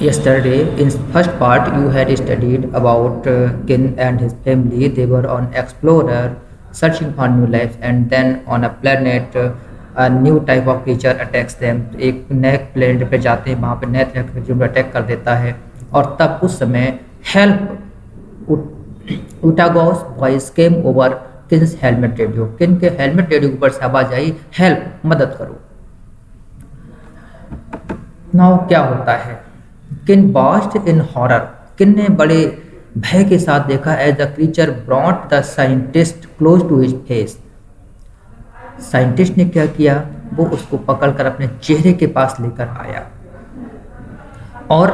Yesterday, in first part, you had studied about Kin and his family. They were on explorer, searching for new life, and then on a planet, a new type of creature attacks them. एक नए planet पे जाते हैं, वहाँ पे नए तरह का creature अटैक कर देता है, और तब उस समय help Utago's voice came over Keen's helmet radio. Keen के हेलमेट रेडियो के ऊपर से आवाज आई, हेल्प, मदद करो. नाउ क्या होता है, किन बॉस्ट इन हॉरर. किन ने बड़े भय के साथ देखा as the creature brought the scientist close to his face. Scientist ने क्या किया, वो उसको पकड़कर अपने चेहरे के पास लेकर आया, और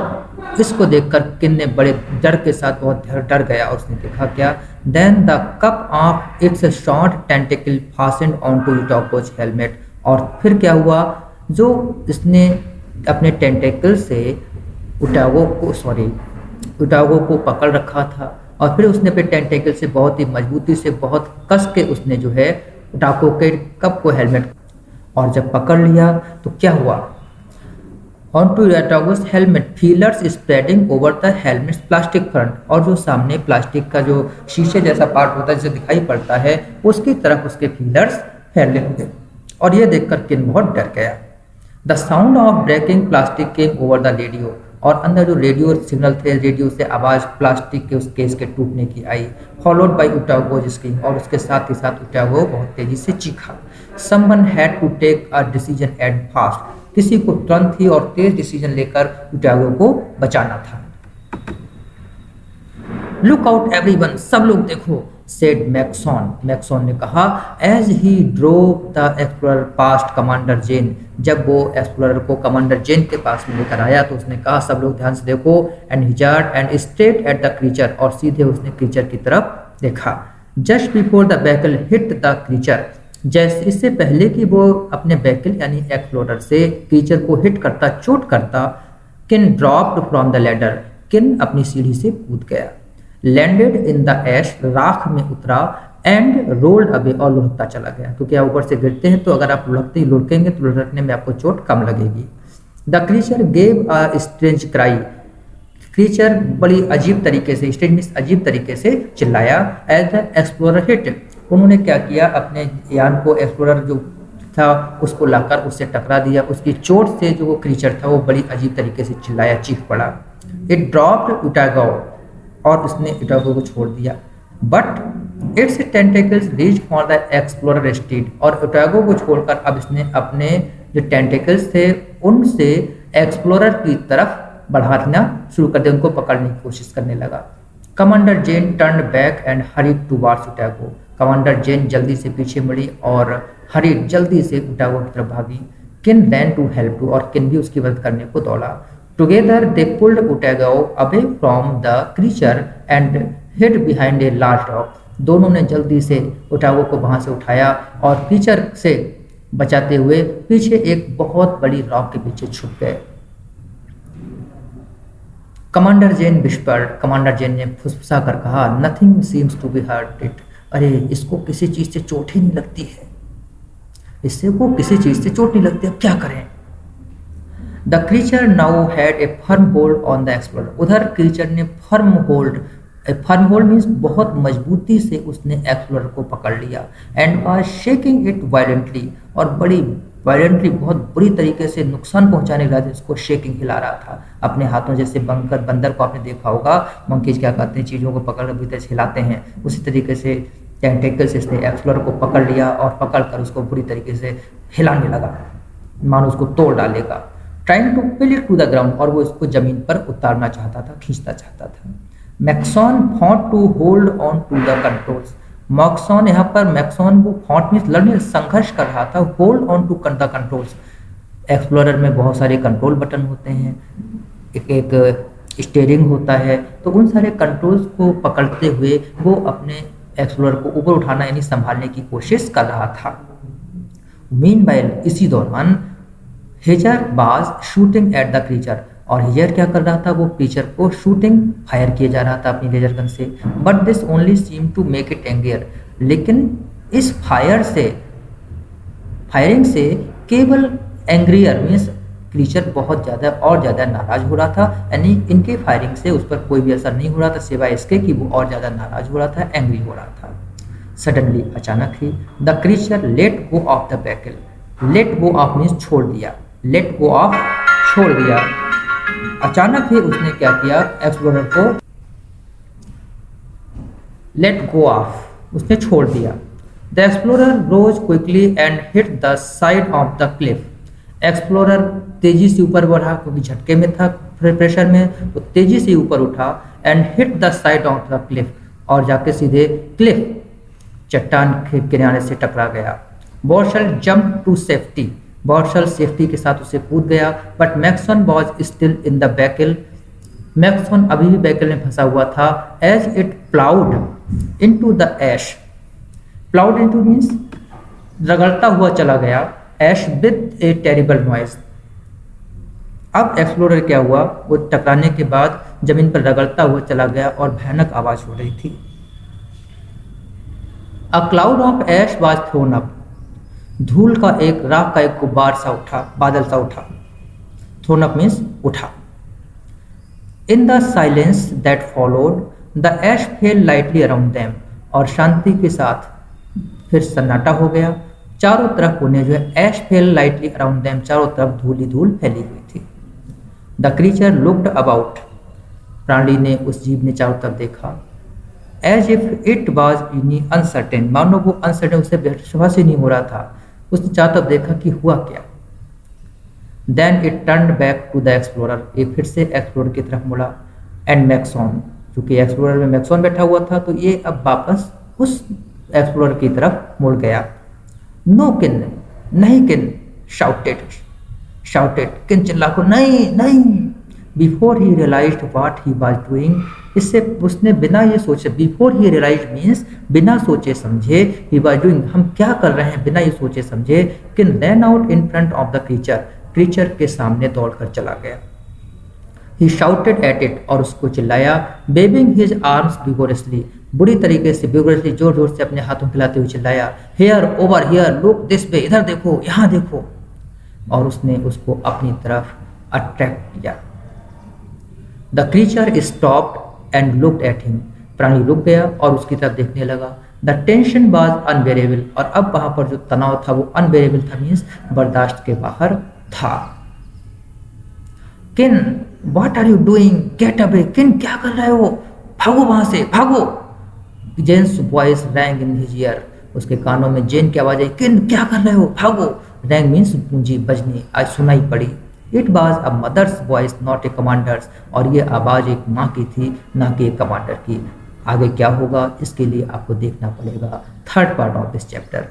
इसको देखकर किन ने बड़े डर के साथ बहुत डर गया. उसने देखा क्या, then the cup of its short tentacle fastened on to Utago's helmet. और फिर क्या हुआ, जो इसने अपने टेंटिकल से उटागो को पकड़ रखा था, और फिर उसने अपने टेंटिकल से बहुत ही मजबूती से, बहुत कस के उसने जो है उटागो के कप को हेलमेट, और जब पकड़ लिया तो क्या हुआ, onto Uटागो's helmet feelers spreading over the helmet's plastic front. और जो सामने प्लास्टिक का जो शीशे जैसा पार्ट होता है जिसे दिखाई पड़ता है, उसकी तरफ उसके फीलर्स फैले हुए, और ये देखकर किन बहुत डर गया. The sound of breaking plastic came over the radio. और अंदर जो रेडियो सिग्नल थे, रेडियो से आवाज प्लास्टिक के उस केस के टूटने की आई, फॉलोड बाई उटागो's स्क्रीम. और उसके साथ ही साथ उटागो बहुत तेजी से चीखा. Someone had to take a decision at fast. किसी को तुरंत ही और तेज डिसीजन लेकर उटागो को बचाना था. लुक आउट एवरीवन, सब लोग देखो, सेड मैक्सॉन. मैक्सॉन ने कहा as he drove the explorer past Commander Jane. जब वो एक्सप्लोरर को कमांडर जेन के पास में लेकर आया तो उसने कहा सब लोग ध्यान से देखो, and he jawed and straight at the creature. और सीधे उसने क्रीचर की तरफ देखा. Just before the vehicle hit the creature. जैसे इससे पहले कि वो अपने व्हीकल यानी एक्सप्लोरर से क्रीचर को हिट करता, चोट करता, किन ड्रॉप्ड फ्रॉम द लैडर. किन अपनी सीढ़ी से कूद गया. लैंडेड इन द एश, राख में उतरा, एंड रोल्ड अवे, और लुढ़कता चला गया. क्योंकि आप ऊपर से गिरते हैं तो अगर आप लुढ़केंगे तो लुढ़कने में आपको चोट कम लगेगी. The creature gave a strange cry. Creature बड़ी अजीब तरीके से, स्ट्रेंज मींस अजीब तरीके से चिल्लाया. As the explorer hit. उन्होंने क्या किया, अपने यान को, एक्सप्लोरर जो था उसको लाकर उससे टकरा दिया. उसकी चोट से जो वो क्रीचर था वो बड़ी अजीब तरीके से चिल्लाया, चीख पड़ा. इट ड्रॉप्ड उटागो, और उसने उटागो को छोड़ दिया. But it's tentacles reach for the explorer street. और उटागो को छोड़कर अब इसने अपने जो टेंटिकल्स थे उनसे एक्सप्लोरर की तरफ बढ़ाना शुरू कर दिया, उनको पकड़ने की कोशिश करने लगा. Commander Jane turn back and hurried towards Utago. Commander Jane जल्दी से पीछे मुड़ी और हरीड जल्दी से उटागो की तरफ भागी. किन रैन टू हेल्प टू. और किन भी उसकी मदद करने को दौड़ा. Together they pulled Utago away from the creature and hid behind a large rock. दोनों ने जल्दी से उटागो को वहां से उठाया और क्रीचर से बचाते हुए पीछे एक बहुत बड़ी रॉक के पीछे छुप गए. Commander Jane whispered. Commander Jane ने फुसफुसा कर कहा, nothing seems to be hurt it. अरे इसको किसी चीज से चोट ही नहीं लगती है, इससे को किसी चीज से चोट नहीं लगती, अब क्या करें. The creature now had a firm hold on the explorer. उधर क्रीचर ने फर्म होल्ड मीन्स बहुत मजबूती से उसने एक्सप्लोरर को पकड़ लिया. And was shaking it violently. और बड़ी वायलेंटली, बहुत बुरी तरीके से नुकसान पहुंचाने के लिए इसको शेकिंग हिला रहा था अपने हाथों. जैसे बंदर को आपने देखा होगा, मंकीज क्या करते हैं, चीज़ों को पकड़ कर बुरी तरह से हिलाते हैं, उसी तरीके से टेंटिकल से इसने एक्सप्लोरर को पकड़ लिया और पकड़कर उसको बुरी तरीके से हिलाने लगा, मानो उसको तोड़ डालेगा. Trying to pull it to the ground. और वो इसको जमीन पर उतारना चाहता था, खींचना चाहता था. Maxon fought to hold on to the controls. Maxon, यहाँ पर मैक्सॉन वो फॉट मीन्स लड़ने, संघर्ष कर रहा था. Hold on to the controls. Explorer में बहुत सारे कंट्रोल बटन होते हैं, एक स्टीयरिंग होता है, तो उन सारे कंट्रोल्स को पकड़ते हुए वो अपने एक्सप्लोरर को ऊपर उठाना यानी संभालने की कोशिश कर रहा था. मीनवाइल, इसी दौरान हेजर was shooting at the creature. और हेजर क्या कर रहा था, वो क्रीचर को शूटिंग फायर किया जा रहा था अपनी लेजर गन से. But this only seem to make it angrier. लेकिन इस फायरिंग से केवल एंग्रियर मीन्स क्रीचर बहुत ज़्यादा और ज़्यादा नाराज हो रहा था, यानी इनके फायरिंग से उस पर कोई भी असर नहीं हो रहा था सिवाय इसके कि वो और ज़्यादा नाराज हो रहा था, एंग्री हो रहा था। सडनली अचानक ही the creature let go of the vehicle. Let go of means छोड़ दिया, लेट गो ऑफ छोड़ दिया। अचानक ही उसने क्या किया, एक्सप्लोरर को लेट गो ऑफ, उसने छोड़ दिया। The explorer rose quickly and hit the side of the cliff. Explorer तेजी से ऊपर बढ़ा क्योंकि झटके में था, प्रेशर में, तो तेजी से ऊपर उठा and hit the side of the Cliff, और जाके सीधे क्लिफ चट्टान के किनारे से टकरा गया। Borshal jump to safety, Borshal safety के साथ उसे कूद गया, but Maxon was still in the vehicle. Maxon अभी भी बैकल में फंसा हुआ था। As it ploughed into the ash, ploughed into means रगड़ता हुआ चला गया, ash with a terrible noise. अब एक्सप्लोरर क्या हुआ, वो टकराने के बाद जमीन पर रगड़ता हुआ चला गया और भयानक आवाज हो रही थी। A cloud of ash was thrown up, धूल का एक राख का एक गुब्बार सा उठा, बादल सा उठा। थ्रोन अप मीन्स उठा। In the silence that followed the ash fell lightly around them, और शांति के साथ फिर सन्नाटा हो गया। चारों तरफ उन्हें जो है ऐश फेल लाइटली अराउंड देम, चारों तरफ धूल ही धूल फैली हुई थी। द क्रीचर लुक्ड अबाउट, प्राणी ने, उस जीव ने चारों तरफ देखा। As if it was uncertain, मानो वो अनसर्टेन, उसे विश्वास ही नहीं हो रहा था। उसने चारों तरफ देखा कि हुआ क्या। Then it turn back to the explorer, ये फिर से एक्सप्लोरर की तरफ मुड़ा। एंड मैक्सॉन, क्योंकि एक्सप्लोरर में मैक्सॉन बैठा हुआ था तो ये अब वापस उस एक्सप्लोरर की तरफ मुड़ गया। नो किन, नहीं किन, शाउटेड, शाउटेड, किन चिल्ला को, नहीं नहीं। Before he realised what he was doing, इससे उसने बिना ये सोचे, बिफोर ही रियलाइज्ड मीन्स बिना सोचे समझे, ही वाज डूइंग, हम क्या कर रहे हैं, बिना ये सोचे समझे, किन ran out in front of the creature, creature के सामने दौड़कर चला गया। ही शाउटेड एट इट, और उसको चिल्लाया। बेबिंग हिज आर्म्स विगोरसली, बुरी तरीके से, विगोरसली जोर जोर से अपने हाथों खिलाते हुए चिल्लाया। Here, over here, look this way, इधर देखो, यहाँ देखो, और उसने उसको अपनी तरफ अट्रैक्ट किया। The creature stopped and looked at him, प्राणी रुक गया और उसकी तरफ देखने लगा। द टेंशन वाज अनबेरेबल, और अब वहां पर जो तनाव था वो अनबेरेबल था, मीन्स बर्दाश्त के बाहर था। Kin, what are you doing, get away, Kin क्या कर रहे हो, भागो वहां से, भागो। Jane's voice rang in his ear, उसके कानों में जेन की आवाज आई, किन क्या कर रहे हो, भागो। रैंग मीन्स गूंजी, बजनी, आज सुनाई पड़ी। It was a mother's voice not a commander's, और ये आवाज एक माँ की थी, ना कि एक कमांडर की। आगे क्या होगा इसके लिए आपको देखना पड़ेगा third part of this chapter.